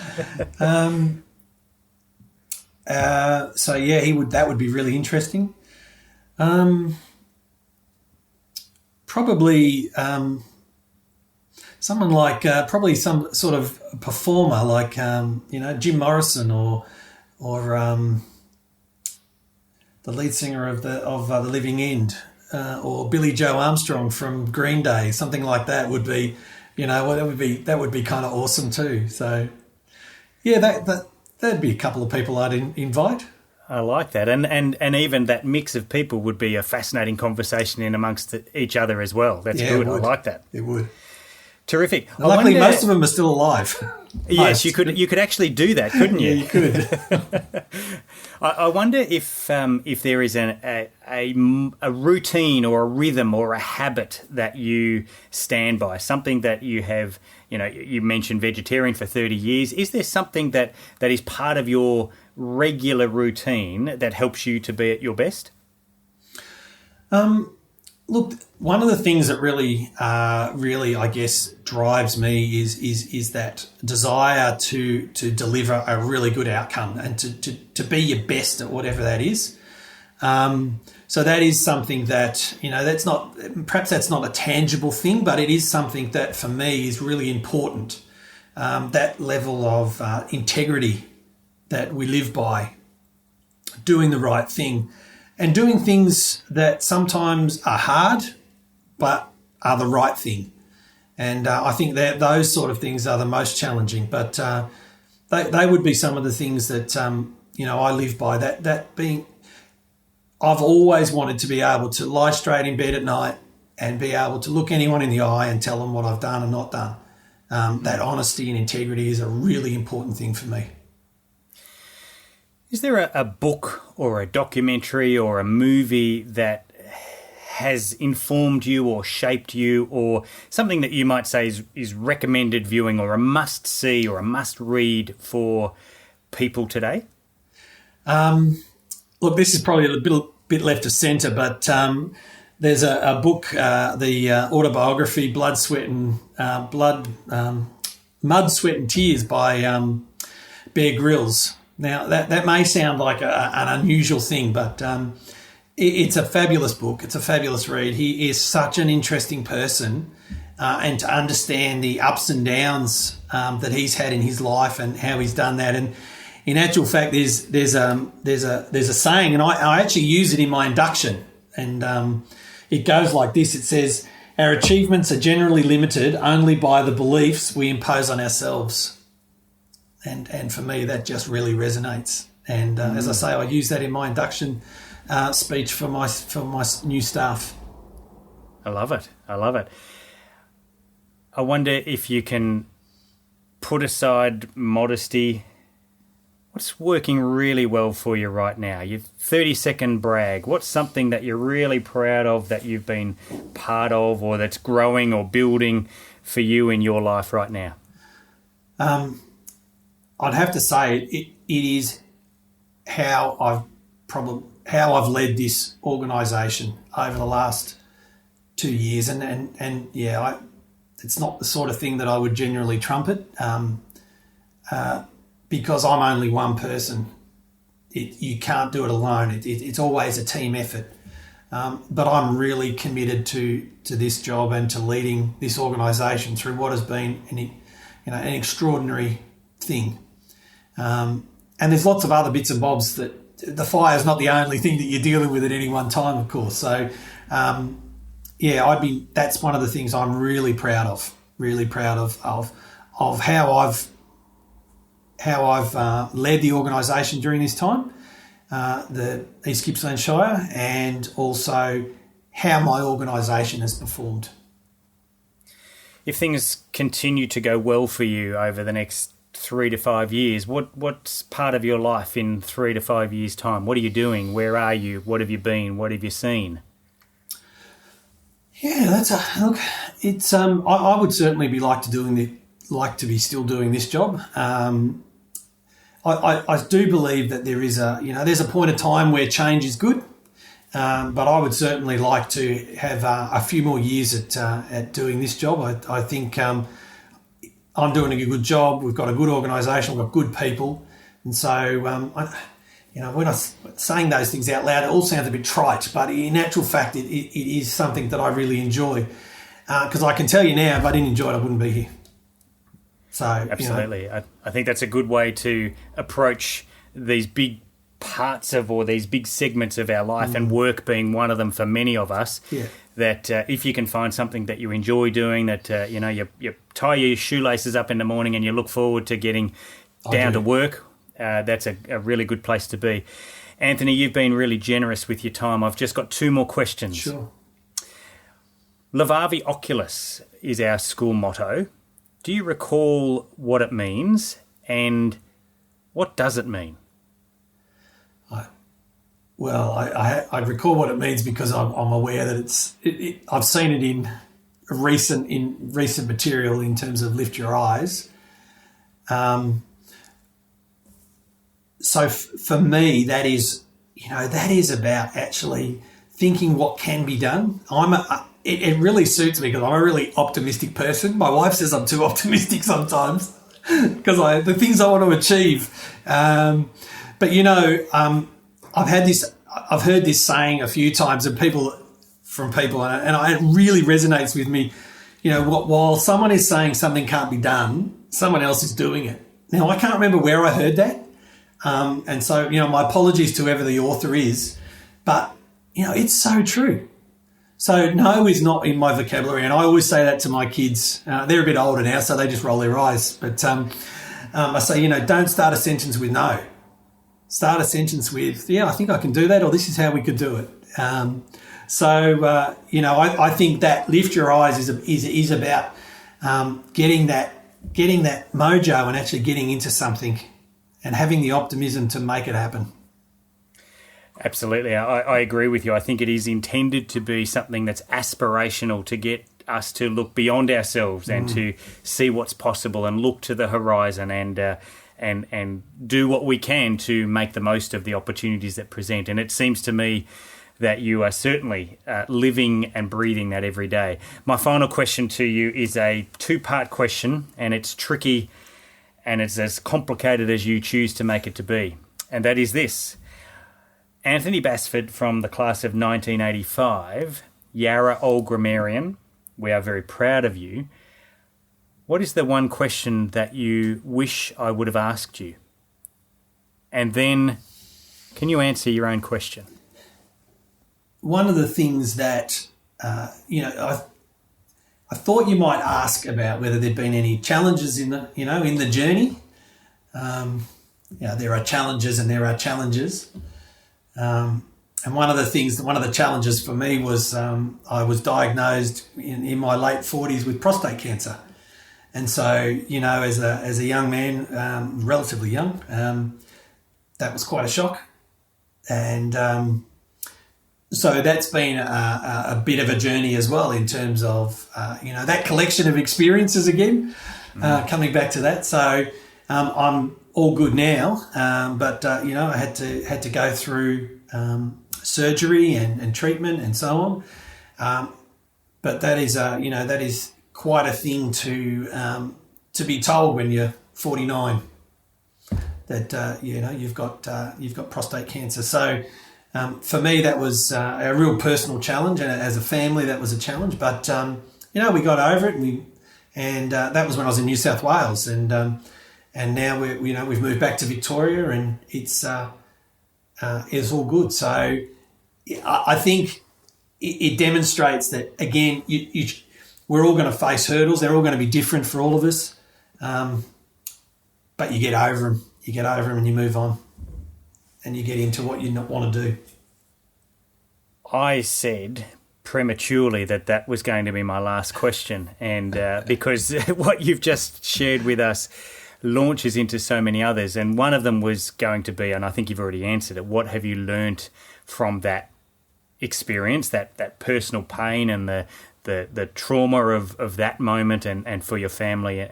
So yeah, that would be really interesting. Probably someone like probably some sort of performer like Jim Morrison or the lead singer of the Living End or Billy Joe Armstrong from Green Day, something like that would be, that would be kind of awesome too. So yeah, that'd be a couple of people I'd invite.
I like that. And even that mix of people would be a fascinating conversation in amongst each other as well. That's good. I like that.
It would.
Terrific.
Luckily, most of them are still alive.
Yes, you could actually do that, couldn't you?
Yeah, you could.
I wonder if there is a routine or a rhythm or a habit that you stand by, something that you have, you mentioned vegetarian for 30 years. Is there something that is part of your regular routine that helps you to be at your best?
Look, one of the things that really, I guess, drives me is that desire to deliver a really good outcome and to be your best at whatever that is. So that is something that, that's not a tangible thing, but it is something that for me is really important. That level of integrity that we live by, doing the right thing. And doing things that sometimes are hard, but are the right thing. And I think that those sort of things are the most challenging. But they would be some of the things that, I live by. That being, I've always wanted to be able to lie straight in bed at night and be able to look anyone in the eye and tell them what I've done and not done. That honesty and integrity is a really important thing for me.
Is there a book or a documentary or a movie that has informed you or shaped you, or something that you might say is recommended viewing or a must-see or a must-read for people today?
Look, this is probably a bit left of centre, but there's a book, the autobiography Mud, Sweat and Tears by Bear Grylls. Now, that may sound like an unusual thing, but it's a fabulous book. It's a fabulous read. He is such an interesting person, and to understand the ups and downs that he's had in his life and how he's done that. And in actual fact, there's a saying, and I actually use it in my induction, and it goes like this. It says, "Our achievements are generally limited only by the beliefs we impose on ourselves." And for me, that just really resonates. And as I say, I use that in my induction speech for my new staff.
I love it. I wonder if you can put aside modesty. What's working really well for you right now? Your 30-second brag. What's something that you're really proud of that you've been part of, or that's growing or building for you in your life right now? I'd
have to say it is how how I've led this organisation over the last 2 years, and yeah, it's not the sort of thing that I would generally trumpet, because I'm only one person. You can't do it alone. It's always a team effort. But I'm really committed to this job and to leading this organisation through what has been an extraordinary thing. And there's lots of other bits and bobs that the fire is not the only thing that you're dealing with at any one time, of course. So, that's one of the things I'm really proud of how I've led the organisation during this time, the East Gippsland Shire, and also how my organisation has performed.
If things continue to go well for you over the next 3 to 5 years, what's part of your life in 3 to 5 years' time? What are you doing? Where are you? What have you been? What have you seen?
Yeah, it's I would certainly be like to be still doing this job. I do believe that there's a point of time where change is good, but I would certainly like to have a few more years at doing this job. I think I'm doing a good job. We've got a good organisation. We've got good people, and so when I'm saying those things out loud, it all sounds a bit trite, but in actual fact, it is something that I really enjoy. Because I can tell you now, if I didn't enjoy it, I wouldn't be here. So
absolutely, I think that's a good way to approach these big parts of, or these big segments of our life, and work being one of them for many of us.
Yeah.
That if you can find something that you enjoy doing, that you tie your shoelaces up in the morning and you look forward to getting down to work, that's a really good place to be. Anthony, you've been really generous with your time. I've just got 2 more questions.
Sure.
Levavi Oculus is our school motto. Do you recall what it means, and what does it mean?
I recall what it means because I'm aware that I've seen it in recent material in terms of lift your eyes. So for me, that is about actually thinking what can be done. It really suits me because I'm a really optimistic person. My wife says I'm too optimistic sometimes because the things I want to achieve. But I've heard this saying a few times and it really resonates with me. While someone is saying something can't be done, someone else is doing it. Now, I can't remember where I heard that. And so, my apologies to whoever the author is, but, it's so true. So no is not in my vocabulary, and I always say that to my kids. They're a bit older now, so they just roll their eyes. But I say, don't start a sentence with no. Start a sentence with, I think I can do that, or this is how we could do it. I think that lift your eyes is about getting that mojo and actually getting into something and having the optimism to make it happen.
Absolutely. I agree with you. I think it is intended to be something that's aspirational, to get us to look beyond ourselves and to see what's possible and look to the horizon and do what we can to make the most of the opportunities that present. And it seems to me that you are certainly living and breathing that every day. My final question to you is a 2-part question, and it's tricky and it's as complicated as you choose to make it to be. And that is this. Anthony Basford from the class of 1985, Yarra Old Grammarian, we are very proud of you. What is the one question that you wish I would have asked you? And then, can you answer your own question?
One of the things that, I thought you might ask about whether there'd been any challenges in the journey. There are challenges and there are challenges. And one of the challenges for me was I was diagnosed in my late 40s with prostate cancer. And so, as a young man, relatively young, that was quite a shock. And so that's been a bit of a journey as well in terms of, that collection of experiences again, coming back to that. So I'm all good now, but I had to go through surgery and treatment and so on. But that is quite a thing to be told when you're 49 that you've got prostate cancer. So for me, that was a real personal challenge, and as a family, that was a challenge. But we got over it, and that was when I was in New South Wales, and now we've moved back to Victoria, and it's all good. So I think it demonstrates that, again, we're all going to face hurdles. They're all going to be different for all of us, but you get over them. You get over them and you move on, and you get into what you want to do.
I said prematurely that was going to be my last question, and because what you've just shared with us launches into so many others, and one of them was going to be, and I think you've already answered it, what have you learnt from that experience, that personal pain and the trauma of that moment and for your family?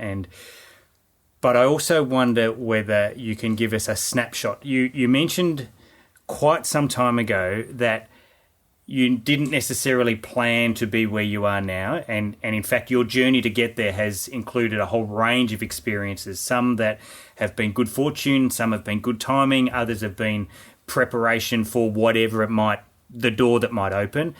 But I also wonder whether you can give us a snapshot. You mentioned quite some time ago that you didn't necessarily plan to be where you are now, and in fact your journey to get there has included a whole range of experiences, some that have been good fortune, some have been good timing, others have been preparation for whatever the door that might open.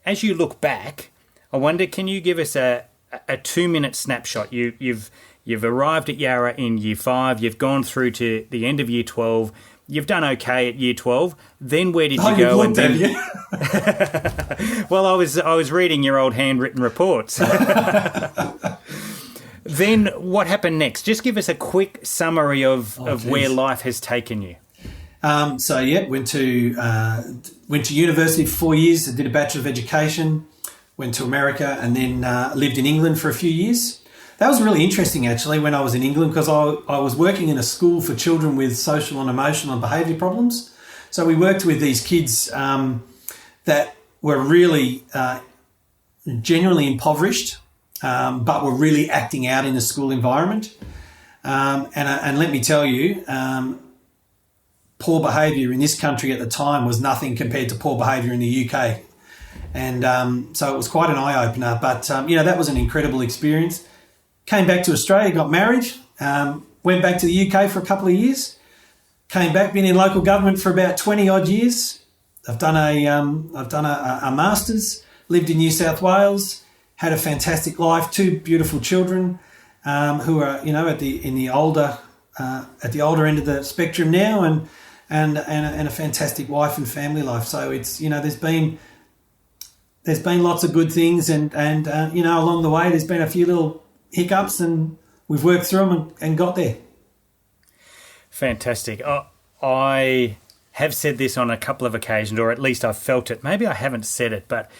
As you look back, I wonder, can you give us a 2-minute snapshot? You've arrived at Yarra in year 5, you've gone through to the end of year 12, you've done okay at year 12. Then where did you go? And then, well, I was reading your old handwritten reports. Then what happened next? Just give us a quick summary of where life has taken you.
Went to university for 4 years. I did a Bachelor of Education, went to America, and then lived in England for a few years. That was really interesting, actually, when I was in England, because I was working in a school for children with social and emotional and behaviour problems. So we worked with these kids that were really genuinely impoverished, but were really acting out in the school environment. And let me tell you, poor behaviour in this country at the time was nothing compared to poor behaviour in the UK. And so it was quite an eye-opener. But, that was an incredible experience. Came back to Australia, got married, went back to the UK for a couple of years, came back, been in local government for about 20 odd years. I've done a master's, lived in New South Wales, had a fantastic life, 2 beautiful children who are at the older end of the spectrum now, and a fantastic wife and family life. So it's there's been lots of good things, and along the way there's been a few little hiccups, and we've worked through them and got there.
Fantastic. I have said this on a couple of occasions, or at least I've felt it. Maybe I haven't said it, but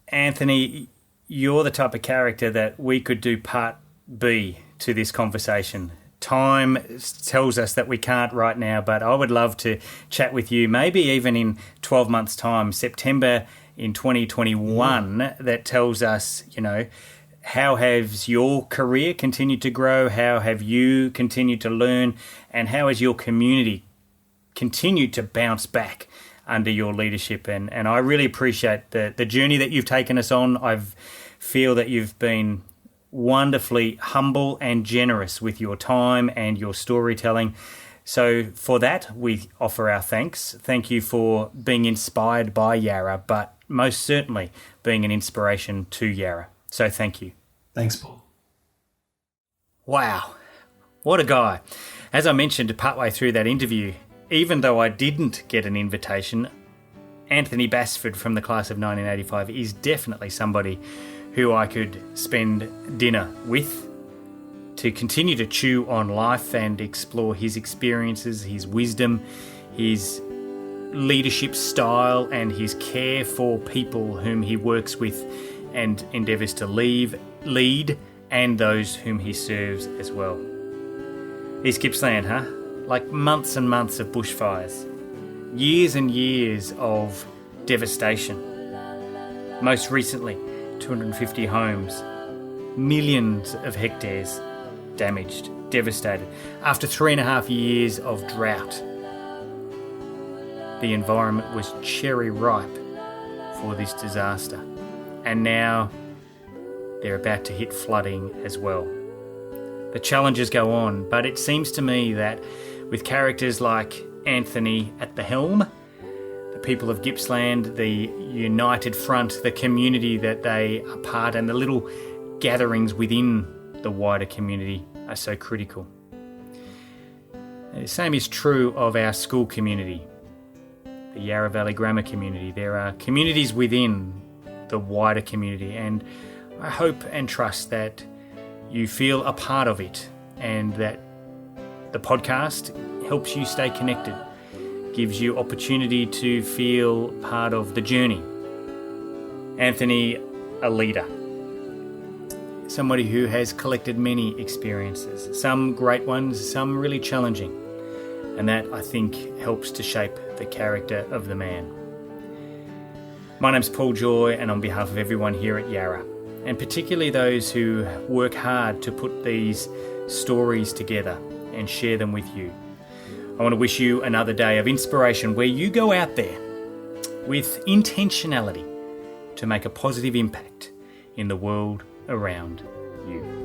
Anthony, you're the type of character that we could do part B to this conversation. Time tells us that we can't right now, but I would love to chat with you, maybe even in 12 months' time, September in 2021, that tells us, how has your career continued to grow? How have you continued to learn? And how has your community continued to bounce back under your leadership? And I really appreciate the journey that you've taken us on. I feel that you've been wonderfully humble and generous with your time and your storytelling. So for that, we offer our thanks. Thank you for being inspired by Yarra, but most certainly being an inspiration to Yarra. So thank you.
Thanks, Paul.
Wow, what a guy. As I mentioned partway through that interview, even though I didn't get an invitation, Anthony Basford from the class of 1985 is definitely somebody who I could spend dinner with to continue to chew on life and explore his experiences, his wisdom, his leadership style, and his care for people whom he works with and endeavours to lead, and those whom he serves as well. East Gippsland, huh? Like months and months of bushfires, years and years of devastation. Most recently, 250 homes, millions of hectares damaged, devastated. After 3.5 years of drought, the environment was cherry ripe for this disaster. And now they're about to hit flooding as well. The challenges go on, but it seems to me that with characters like Anthony at the helm, the people of Gippsland, the united front, the community that they are part, and the little gatherings within the wider community are so critical. The same is true of our school community, the Yarra Valley Grammar community. There are communities within the wider community, and I hope and trust that you feel a part of it and that the podcast helps you stay connected, gives you opportunity to feel part of the journey. Anthony, a leader, somebody who has collected many experiences, some great ones, some really challenging, and that, I think, helps to shape the character of the man. My name's Paul Joy, and on behalf of everyone here at Yarra, and particularly those who work hard to put these stories together and share them with you, I want to wish you another day of inspiration where you go out there with intentionality to make a positive impact in the world around you.